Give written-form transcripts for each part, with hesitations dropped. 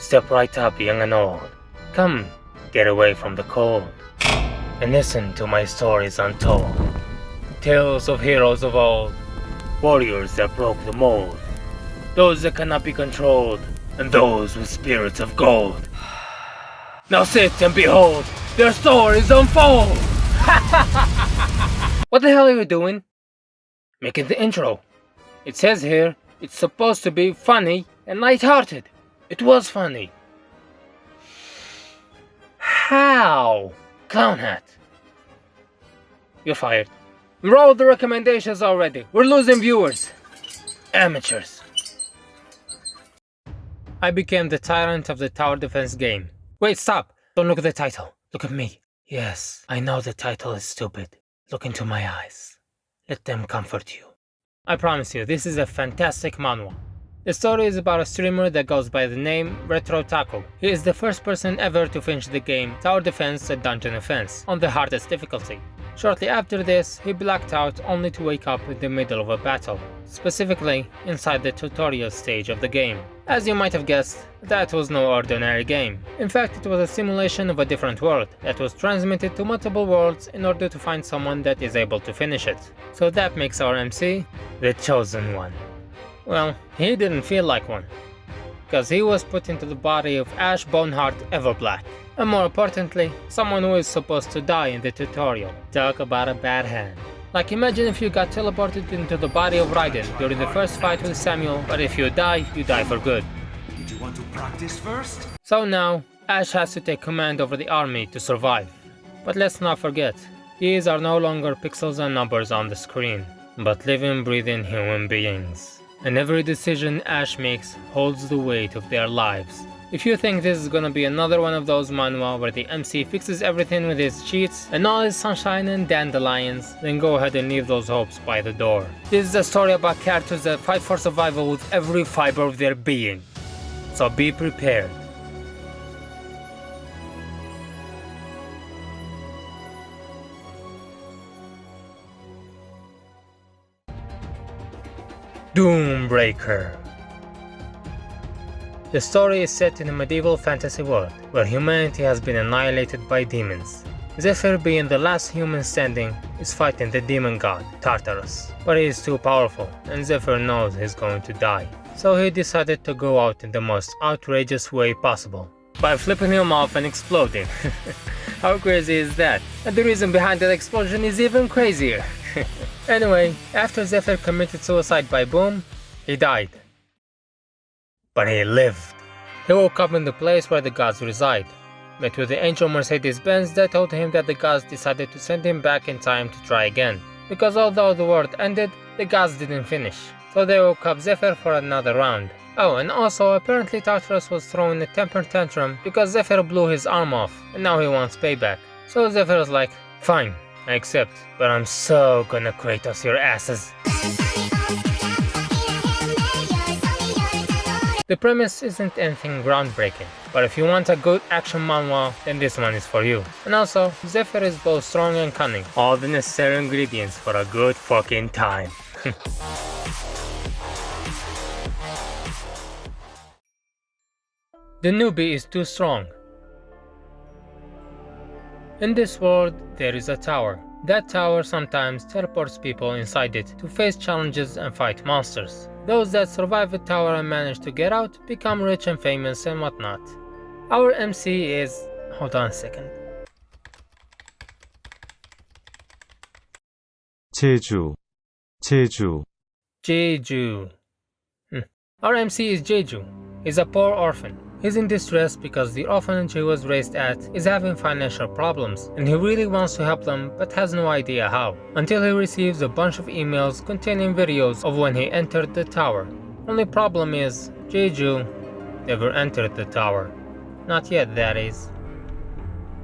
Step right up, young and old. Come, get away from the cold, and listen to my stories untold. Tales of heroes of old, warriors that broke the mold, those that cannot be controlled, and those with spirits of gold. Now sit and behold their stories unfold! What the hell are you doing? Making the intro. It says here it's supposed to be funny and lighthearted. It was funny. How? Clown hat. You're fired. Roll the recommendations already. We're losing viewers. Amateurs. I became the tyrant of the tower defense game. Wait, stop! Don't look at the title. Look at me. Yes, I know the title is stupid. Look into my eyes. Let them comfort you. I promise you, this is a fantastic manhwa. The story is about a streamer that goes by the name Retro Taco. He is the first person ever to finish the game Tower Defense and Dungeon Offense on the hardest difficulty. Shortly after this, he blacked out only to wake up in the middle of a battle, specifically inside the tutorial stage of the game. As you might have guessed, that was no ordinary game. In fact, it was a simulation of a different world that was transmitted to multiple worlds in order to find someone that is able to finish it. So that makes our MC the chosen one. Well, he didn't feel like one, because he was put into the body of Ash Boneheart Everblack. And more importantly, someone who is supposed to die in the tutorial. Talk about a bad hand. Like, imagine if you got teleported into the body of Raiden during the first fight with Samuel, but if you die for good. Did you want to practice first? So now, Ash has to take command over the army to survive. But let's not forget, these are no longer pixels and numbers on the screen, but living, breathing human beings. And every decision Ash makes holds the weight of their lives. If you think this is gonna be another one of those manhwa where the MC fixes everything with his cheats and all his sunshine and dandelions, then go ahead and leave those hopes by the door. This is a story about characters that fight for survival with every fiber of their being. So be prepared. Doombreaker. The story is set in a medieval fantasy world, where humanity has been annihilated by demons. Zephyr, being the last human standing, is fighting the demon god, Tartarus. But he is too powerful, and Zephyr knows he's going to die. So he decided to go out in the most outrageous way possible, by flipping him off and exploding. How crazy is that? And the reason behind that explosion is even crazier. Anyway, after Zephyr committed suicide by boom, he died. But he lived. He woke up in the place where the gods reside, met with the angel Mercedes-Benz that told him that the gods decided to send him back in time to try again, because although the world ended, the gods didn't finish, so they woke up Zephyr for another round. Oh, and also apparently Tartarus was throwing a temper tantrum because Zephyr blew his arm off, and now he wants payback. So Zephyr was like, fine, I accept, but I'm so gonna Kratos your asses. The premise isn't anything groundbreaking, but if you want a good action manhwa, then this one is for you. And also, Zephyr is both strong and cunning, all the necessary ingredients for a good fucking time. The newbie is too strong. In this world, there is a tower. That tower sometimes teleports people inside it to face challenges and fight monsters. Those that survive the tower and manage to get out become rich and famous and whatnot. Our MC is... hold on a second. 제주. Jeju. Our MC is Jeju. He's a poor orphan. He's in distress because the orphanage he was raised at is having financial problems, and he really wants to help them but has no idea how, until he receives a bunch of emails containing videos of when he entered the tower. Only problem is, Jeju never entered the tower. Not yet, that is.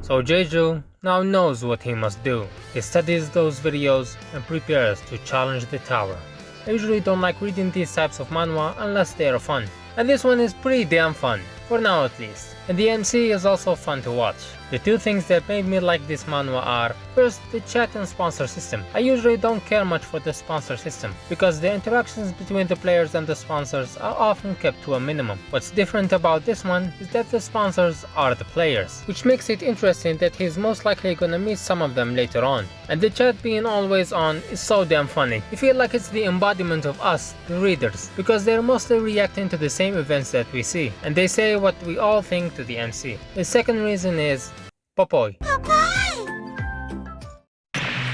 So Jeju now knows what he must do. He studies those videos and prepares to challenge the tower. I usually don't like reading these types of manhwa unless they are fun, and this one is pretty damn fun. for now at least. And the MC is also fun to watch. The two things that made me like this manhwa are, first, the chat and sponsor system. I usually don't care much for the sponsor system, because the interactions between the players and the sponsors are often kept to a minimum. What's different about this one is that the sponsors are the players, which makes it interesting that he's most likely gonna meet some of them later on. And the chat being always on is so damn funny. You feel like it's the embodiment of us, the readers, because they're mostly reacting to the same events that we see, and they say what we all think to the MC. The second reason is Popoy.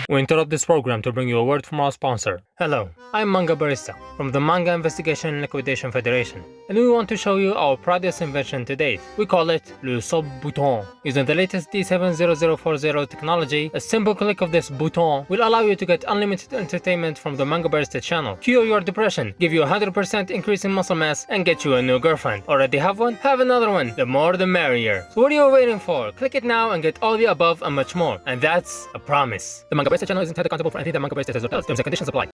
We interrupt this program to bring you a word from our sponsor. Hello, I'm Manga Barista from the Manga Investigation and Liquidation Federation, and we want to show you our proudest invention to date. We call it Le Sub Bouton. Using the latest D70040 technology, a simple click of this bouton will allow you to get unlimited entertainment from the Manga Barista channel, cure your depression, give you a 100% increase in muscle mass, and get you a new girlfriend. Already have one? Have another one. The more the merrier. So what are you waiting for? Click it now and get all the above and much more. And that's a promise. The Manga Barista channel isn't accountable for anything that Manga Barista says or does. Terms and conditions apply.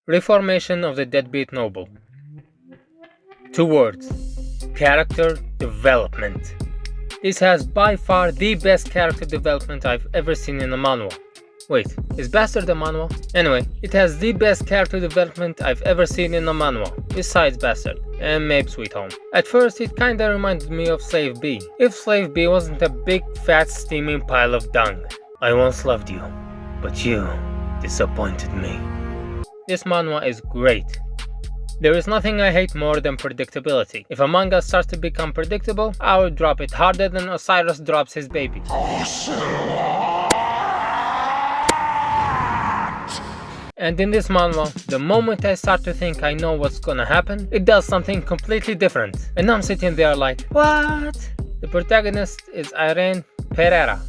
Reformation of the deadbeat noble. 2 words. Character development. This has by far the best character development I've ever seen in a manhwa. Wait, is Bastard a manhwa? Anyway, it has the best character development I've ever seen in a manhwa, besides Bastard, and maybe Sweet Home. At first it kinda reminded me of Slave B, if Slave B wasn't a big fat steaming pile of dung. I once loved you, but you disappointed me. This manhwa is great. There is nothing I hate more than predictability. If a manga starts to become predictable, I will drop it harder than Osiris drops his baby. And in this manhwa, the moment I start to think I know what's gonna happen, it does something completely different. And I'm sitting there like, what? The protagonist is Irene Pereira.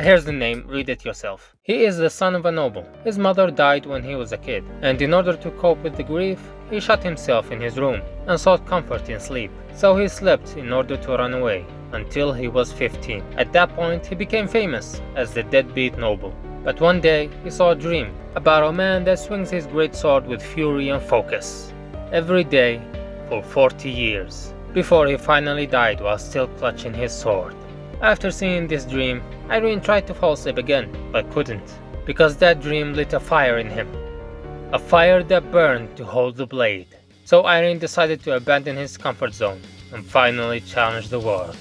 Here's the name, read it yourself. He is the son of a noble. His mother died when he was a kid, and in order to cope with the grief, he shut himself in his room and sought comfort in sleep. So he slept in order to run away, until he was 15. At that point, he became famous as the deadbeat noble. But one day, he saw a dream about a man that swings his great sword with fury and focus, every day for 40 years, before he finally died while still clutching his sword. After seeing this dream, Irene tried to fall asleep again, but couldn't, because that dream lit a fire in him. A fire that burned to hold the blade. So Irene decided to abandon his comfort zone and finally challenge the world.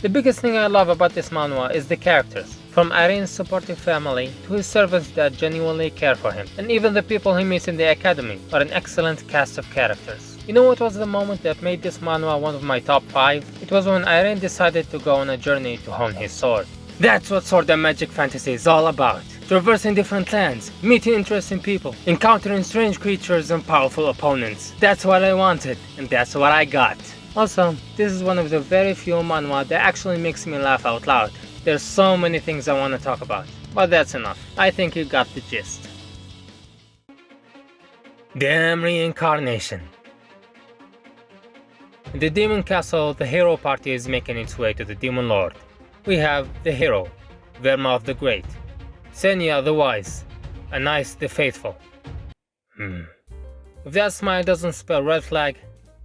The biggest thing I love about this manhwa is the characters, from Irene's supportive family to his servants that genuinely care for him, and even the people he meets in the academy are an excellent cast of characters. You know what was the moment that made this manhwa one of my top 5? It was when Irene decided to go on a journey to hone his sword. That's what sword and magic fantasy is all about. Traversing different lands, meeting interesting people, encountering strange creatures and powerful opponents. That's what I wanted, and that's what I got. Also, this is one of the very few manhwa that actually makes me laugh out loud. There's so many things I want to talk about, but that's enough. I think you got the gist. Damn reincarnation. In the Demon Castle, the hero party is making its way to the Demon Lord. We have the hero, Vermouth the Great, Senya the Wise, and Ice the Faithful. If that smile doesn't spell red flag,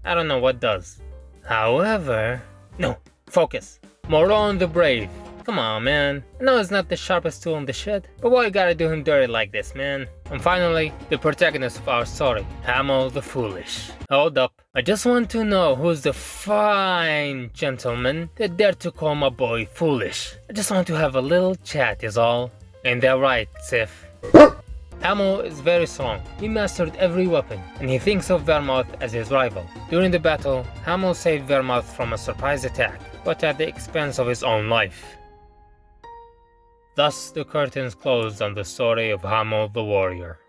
I don't know what does. However... No, focus. Moron the Brave. Come on, man. I know he's not the sharpest tool in the shed, but why you gotta do him dirty like this, man? And finally, the protagonist of our story, Hamo the Foolish. Hold up. I just want to know who's the fine gentleman that dared to call my boy foolish. I just want to have a little chat is all. Ain't that right, Sif? Hamo is very strong. He mastered every weapon, and he thinks of Vermouth as his rival. During the battle, Hamo saved Vermouth from a surprise attack, but at the expense of his own life. Thus the curtains closed on the story of Hamo the warrior,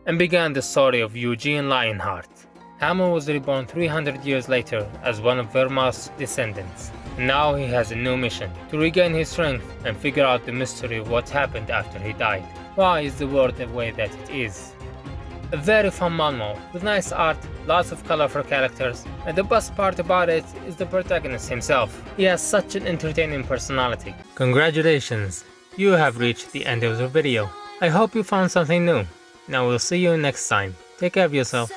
and began the story of Eugene Lionheart. Hamo was reborn 300 years later as one of Vermouth's descendants. Now he has a new mission, to regain his strength and figure out the mystery of what happened after he died. Why is the world the way that it is? A very fun manhwa, with nice art, lots of colorful characters, and the best part about it is the protagonist himself. He has such an entertaining personality. Congratulations, you have reached the end of the video. I hope you found something new. Now we'll see you next time. Take care of yourself.